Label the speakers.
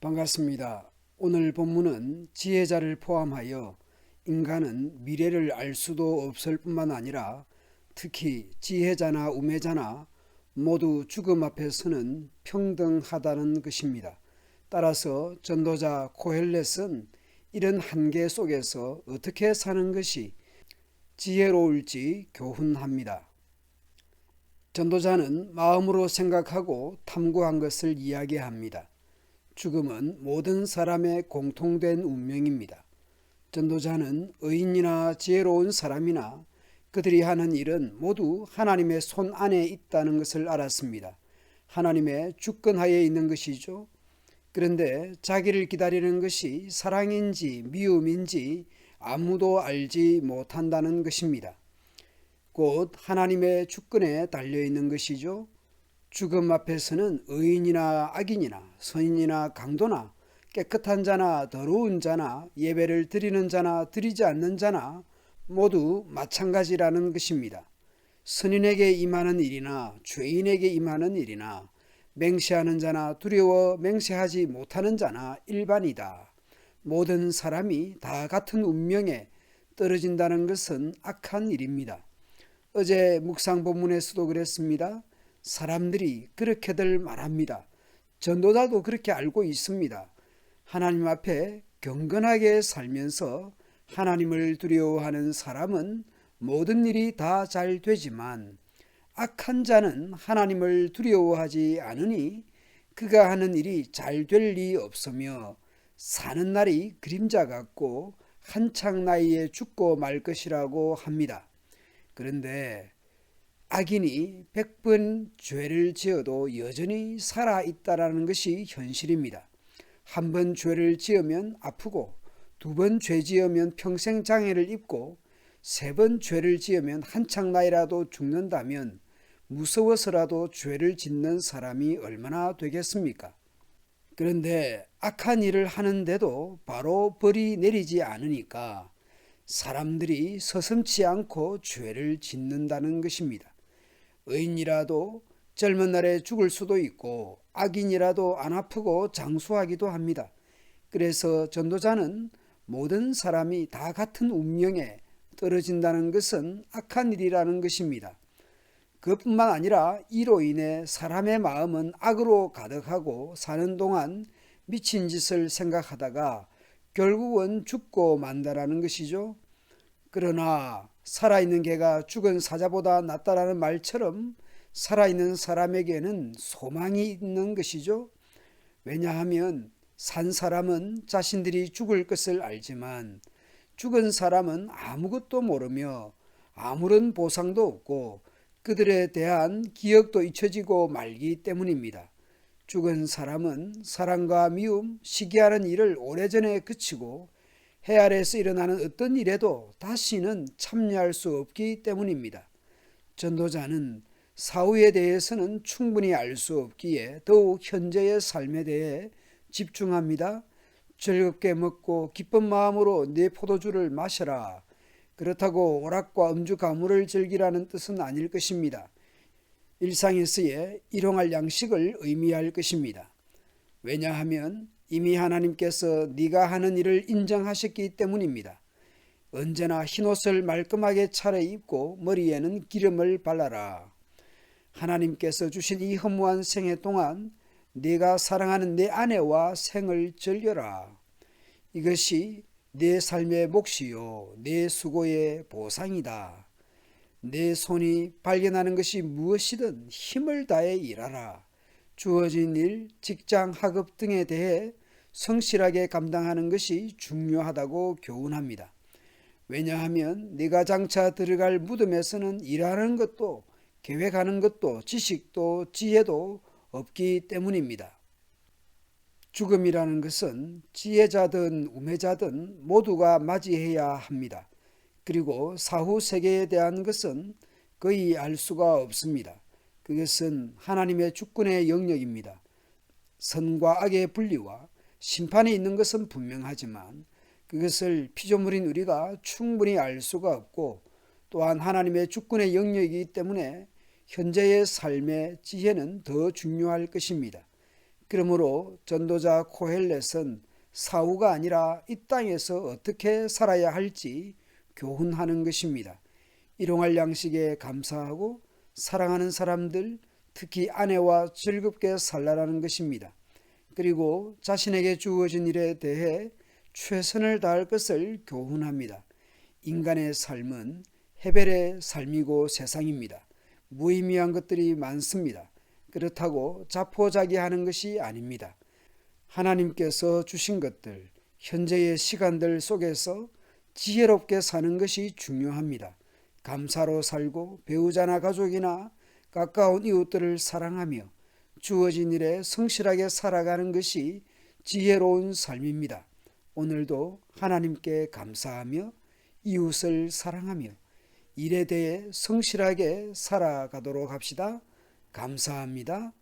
Speaker 1: 반갑습니다. 오늘 본문은 지혜자를 포함하여 인간은 미래를 알 수도 없을 뿐만 아니라 특히 지혜자나 우매자나 모두 죽음 앞에서는 평등하다는 것입니다. 따라서 전도자 고헬렛은 이런 한계 속에서 어떻게 사는 것이 지혜로울지 교훈합니다. 전도자는 마음으로 생각하고 탐구한 것을 이야기합니다. 죽음은 모든 사람의 공통된 운명입니다. 전도자는 의인이나 지혜로운 사람이나 그들이 하는 일은 모두 하나님의 손 안에 있다는 것을 알았습니다. 하나님의 주권하에 있는 것이죠. 그런데 자기를 기다리는 것이 사랑인지 미움인지 아무도 알지 못한다는 것입니다. 곧 하나님의 주권에 달려있는 것이죠. 죽음 앞에서는 의인이나 악인이나 선인이나 강도나 깨끗한 자나 더러운 자나 예배를 드리는 자나 드리지 않는 자나 모두 마찬가지라는 것입니다. 선인에게 임하는 일이나 죄인에게 임하는 일이나 맹세하는 자나 두려워 맹세하지 못하는 자나 일반이다. 모든 사람이 다 같은 운명에 떨어진다는 것은 악한 일입니다. 어제 묵상 본문에서도 그랬습니다. 사람들이 그렇게들 말합니다. 전도자도 그렇게 알고 있습니다. 하나님 앞에 경건하게 살면서 하나님을 두려워하는 사람은 모든 일이 다 잘 되지만 악한 자는 하나님을 두려워하지 않으니 그가 하는 일이 잘 될 리 없으며 사는 날이 그림자 같고 한창 나이에 죽고 말 것이라고 합니다. 그런데 악인이 100번 죄를 지어도 여전히 살아있다라는 것이 현실입니다. 한 번 죄를 지으면 아프고, 두 번 죄 지으면 평생 장애를 입고, 세 번 죄를 지으면 한창 나이라도 죽는다면 무서워서라도 죄를 짓는 사람이 얼마나 되겠습니까? 그런데 악한 일을 하는데도 바로 벌이 내리지 않으니까 사람들이 서슴지 않고 죄를 짓는다는 것입니다. 의인이라도 젊은 날에 죽을 수도 있고 악인이라도 안 아프고 장수하기도 합니다. 그래서 전도자는 모든 사람이 다 같은 운명에 떨어진다는 것은 악한 일이라는 것입니다. 그뿐만 아니라 이로 인해 사람의 마음은 악으로 가득하고 사는 동안 미친 짓을 생각하다가 결국은 죽고 만다라는 것이죠. 그러나 살아있는 개가 죽은 사자보다 낫다라는 말처럼 살아있는 사람에게는 소망이 있는 것이죠. 왜냐하면 산 사람은 자신들이 죽을 것을 알지만 죽은 사람은 아무것도 모르며 아무런 보상도 없고 그들에 대한 기억도 잊혀지고 말기 때문입니다. 죽은 사람은 사랑과 미움, 시기하는 일을 오래전에 그치고 해 아래에서 일어나는 어떤 일에도 다시는 참여할 수 없기 때문입니다. 전도자는 사후에 대해서는 충분히 알 수 없기에 더욱 현재의 삶에 대해 집중합니다. 즐겁게 먹고 기쁜 마음으로 내 포도주를 마셔라. 그렇다고 오락과 음주 가물을 즐기라는 뜻은 아닐 것입니다. 일상에서의 일용할 양식을 의미할 것입니다. 왜냐하면 이미 하나님께서 네가 하는 일을 인정하셨기 때문입니다. 언제나 흰옷을 말끔하게 차려입고 머리에는 기름을 발라라. 하나님께서 주신 이 허무한 생애 동안 네가 사랑하는 내 아내와 생을 즐겨라. 이것이 내 삶의 몫이요 내 수고의 보상이다. 내 손이 발견하는 것이 무엇이든 힘을 다해 일하라. 주어진 일, 직장, 학업 등에 대해 성실하게 감당하는 것이 중요하다고 교훈합니다. 왜냐하면 네가 장차 들어갈 무덤에서는 일하는 것도 계획하는 것도 지식도 지혜도 없기 때문입니다. 죽음이라는 것은 지혜자든 우매자든 모두가 맞이해야 합니다. 그리고 사후 세계에 대한 것은 거의 알 수가 없습니다. 그것은 하나님의 주권의 영역입니다. 선과 악의 분리와 심판이 있는 것은 분명하지만 그것을 피조물인 우리가 충분히 알 수가 없고 또한 하나님의 주권의 영역이기 때문에 현재의 삶의 지혜는 더 중요할 것입니다. 그러므로 전도자 코헬렛은 사후가 아니라 이 땅에서 어떻게 살아야 할지 교훈하는 것입니다. 일용할 양식에 감사하고 사랑하는 사람들, 특히 아내와 즐겁게 살라라는 것입니다. 그리고 자신에게 주어진 일에 대해 최선을 다할 것을 교훈합니다. 인간의 삶은 헤벨의 삶이고 세상입니다. 무의미한 것들이 많습니다. 그렇다고 자포자기하는 것이 아닙니다. 하나님께서 주신 것들, 현재의 시간들 속에서 지혜롭게 사는 것이 중요합니다. 감사로 살고 배우자나 가족이나 가까운 이웃들을 사랑하며 주어진 일에 성실하게 살아가는 것이 지혜로운 삶입니다. 오늘도 하나님께 감사하며 이웃을 사랑하며 일에 대해 성실하게 살아가도록 합시다. 감사합니다.